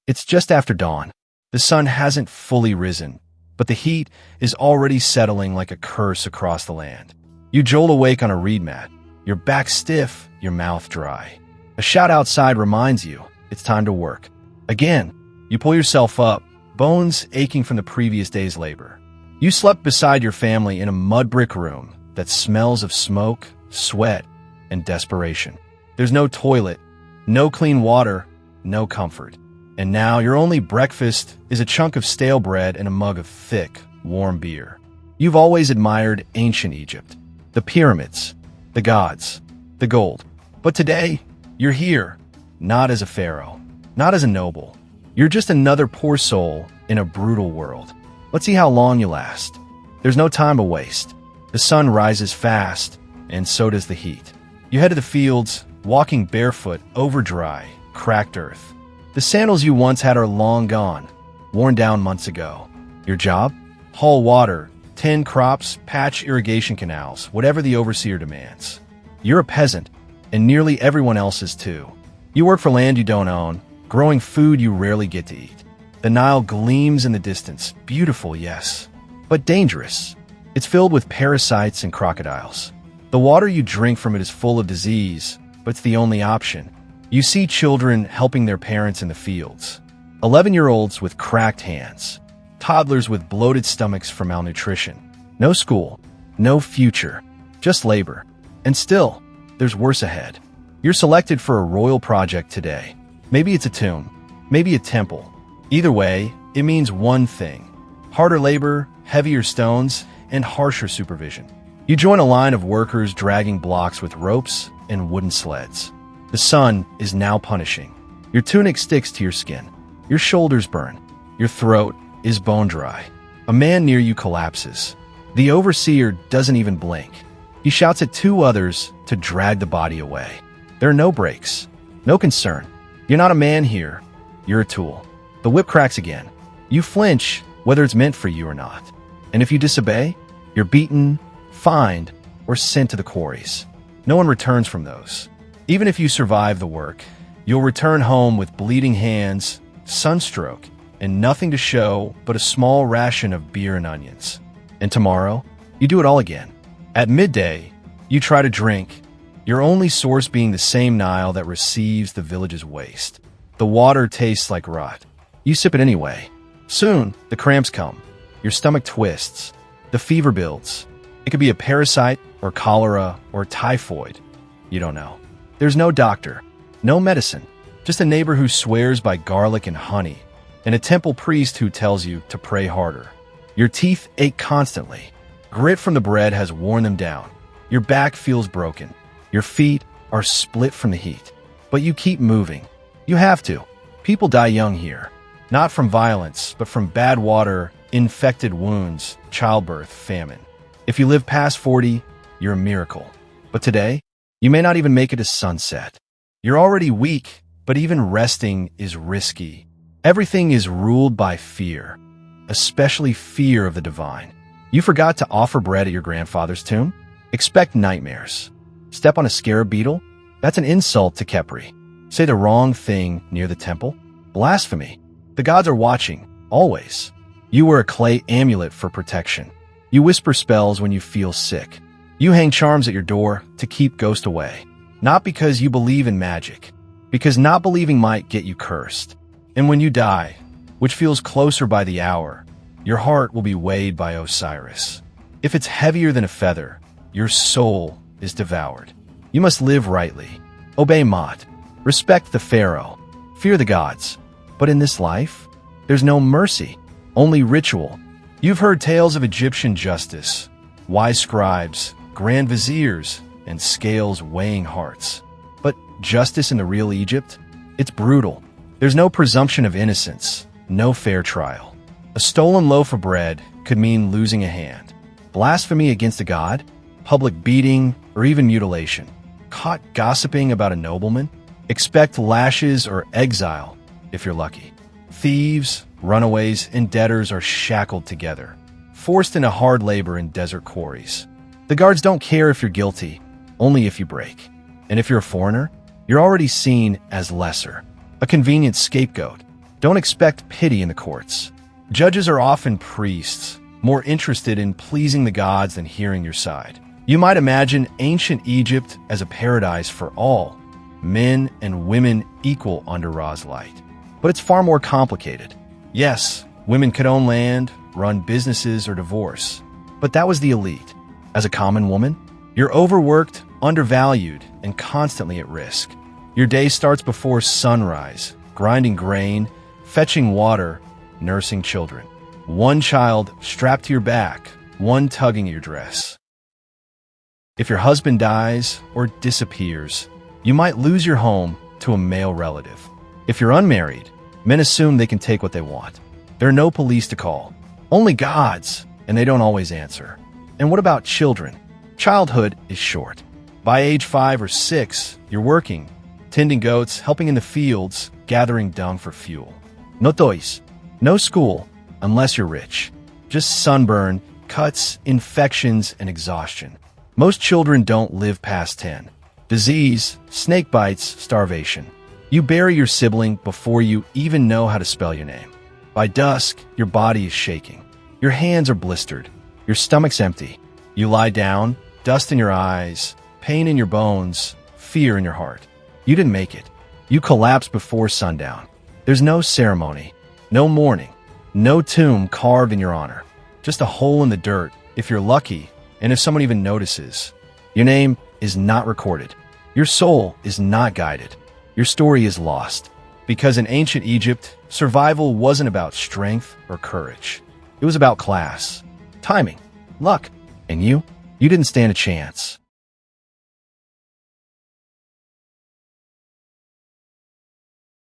It's just after dawn. The sun hasn't fully risen, but the heat is already settling like a curse across the land. You jolt awake on a reed mat, your back stiff, your mouth dry. A shout outside reminds you it's time to work. Again, you pull yourself up, bones aching from the previous day's labor. You slept beside your family in a mud brick room that smells of smoke, sweat, and desperation. There's no toilet, no clean water, no comfort. And now your only breakfast is a chunk of stale bread and a mug of thick, warm beer. You've always admired ancient Egypt, the pyramids, the gods, the gold. But today, you're here, not as a pharaoh, not as a noble. You're just another poor soul in a brutal world. Let's see how long you last. There's no time to waste. The sun rises fast, and so does the heat. You head to the fields, walking barefoot over dry, cracked earth. The sandals you once had are long gone, worn down months ago. Your job? Haul water, tend crops, patch irrigation canals, whatever the overseer demands. You're a peasant, and nearly everyone else is too. You work for land you don't own, growing food you rarely get to eat. The Nile gleams in the distance, beautiful, yes, but dangerous. It's filled with parasites and crocodiles. The water you drink from it is full of disease, but it's the only option. You see children helping their parents in the fields. 11-year-olds with cracked hands. Toddlers with bloated stomachs from malnutrition. No school. No future. Just labor. And still, there's worse ahead. You're selected for a royal project today. Maybe it's a tomb. Maybe a temple. Either way, it means one thing. Harder labor, heavier stones, and harsher supervision. You join a line of workers dragging blocks with ropes and wooden sleds. The sun is now punishing. Your tunic sticks to your skin. Your shoulders burn. Your throat is bone dry. A man near you collapses. The overseer doesn't even blink. He shouts at two others to drag the body away. There are no breaks. No concern. You're not a man here. You're a tool. The whip cracks again. You flinch, whether it's meant for you or not. And if you disobey, you're beaten, fined, or sent to the quarries. No one returns from those. Even if you survive the work, you'll return home with bleeding hands, sunstroke, and nothing to show but a small ration of beer and onions. And tomorrow, you do it all again. At midday, you try to drink, your only source being the same Nile that receives the village's waste. The water tastes like rot. You sip it anyway. Soon, the cramps come. Your stomach twists. The fever builds. It could be a parasite, or cholera, or typhoid. You don't know. There's no doctor, no medicine, just a neighbor who swears by garlic and honey, and a temple priest who tells you to pray harder. Your teeth ache constantly. Grit from the bread has worn them down. Your back feels broken. Your feet are split from the heat. But you keep moving. You have to. People die young here. Not from violence, but from bad water, infected wounds, childbirth, famine. If you live past 40, you're a miracle. But today, you may not even make it to sunset. You're already weak, but even resting is risky. Everything is ruled by fear, especially fear of the divine. You forgot to offer bread at your grandfather's tomb? Expect nightmares. Step on a scarab beetle? That's an insult to Khepri. Say the wrong thing near the temple? Blasphemy. The gods are watching, always. You wear a clay amulet for protection. You whisper spells when you feel sick. You hang charms at your door to keep ghosts away. Not because you believe in magic, because not believing might get you cursed. And when you die, which feels closer by the hour, your heart will be weighed by Osiris. If it's heavier than a feather, your soul is devoured. You must live rightly. Obey Mot. Respect the pharaoh. Fear the gods. But in this life, there's no mercy, only ritual. You've heard tales of Egyptian justice, wise scribes, grand viziers, and scales weighing hearts. But justice in the real Egypt? It's brutal. There's no presumption of innocence, no fair trial. A stolen loaf of bread could mean losing a hand. Blasphemy against a god? Public beating, or even mutilation. Caught gossiping about a nobleman? Expect lashes or exile, if you're lucky. Thieves, runaways, and debtors are shackled together, forced into hard labor in desert quarries. The guards don't care if you're guilty, only if you break. And if you're a foreigner, you're already seen as lesser, a convenient scapegoat. Don't expect pity in the courts. Judges are often priests, more interested in pleasing the gods than hearing your side. You might imagine ancient Egypt as a paradise for all, men and women equal under Ra's light. But it's far more complicated. Yes, women could own land, run businesses, or divorce. But that was the elite. As a common woman, you're overworked, undervalued, and constantly at risk. Your day starts before sunrise, grinding grain, fetching water, nursing children. One child strapped to your back, one tugging at your dress. If your husband dies or disappears, you might lose your home to a male relative. If you're unmarried, men assume they can take what they want. There are no police to call, only gods, and they don't always answer. And what about children? Childhood is short. By age 5 or 6, you're working, tending goats, helping in the fields, gathering dung for fuel. No toys, no school, unless you're rich. Just sunburn, cuts, infections, and exhaustion. Most children don't live past 10. Disease, snake bites, starvation. You bury your sibling before you even know how to spell your name. By dusk, your body is shaking. Your hands are blistered. Your stomach's empty. You lie down, dust in your eyes, pain in your bones, fear in your heart. You didn't make it. You collapse before sundown. There's no ceremony, no mourning, no tomb carved in your honor. Just a hole in the dirt, if you're lucky, and if someone even notices. Your name is not recorded. Your soul is not guided. Your story is lost. Because in ancient Egypt, survival wasn't about strength or courage. It was about class, timing, luck. And you didn't stand a chance.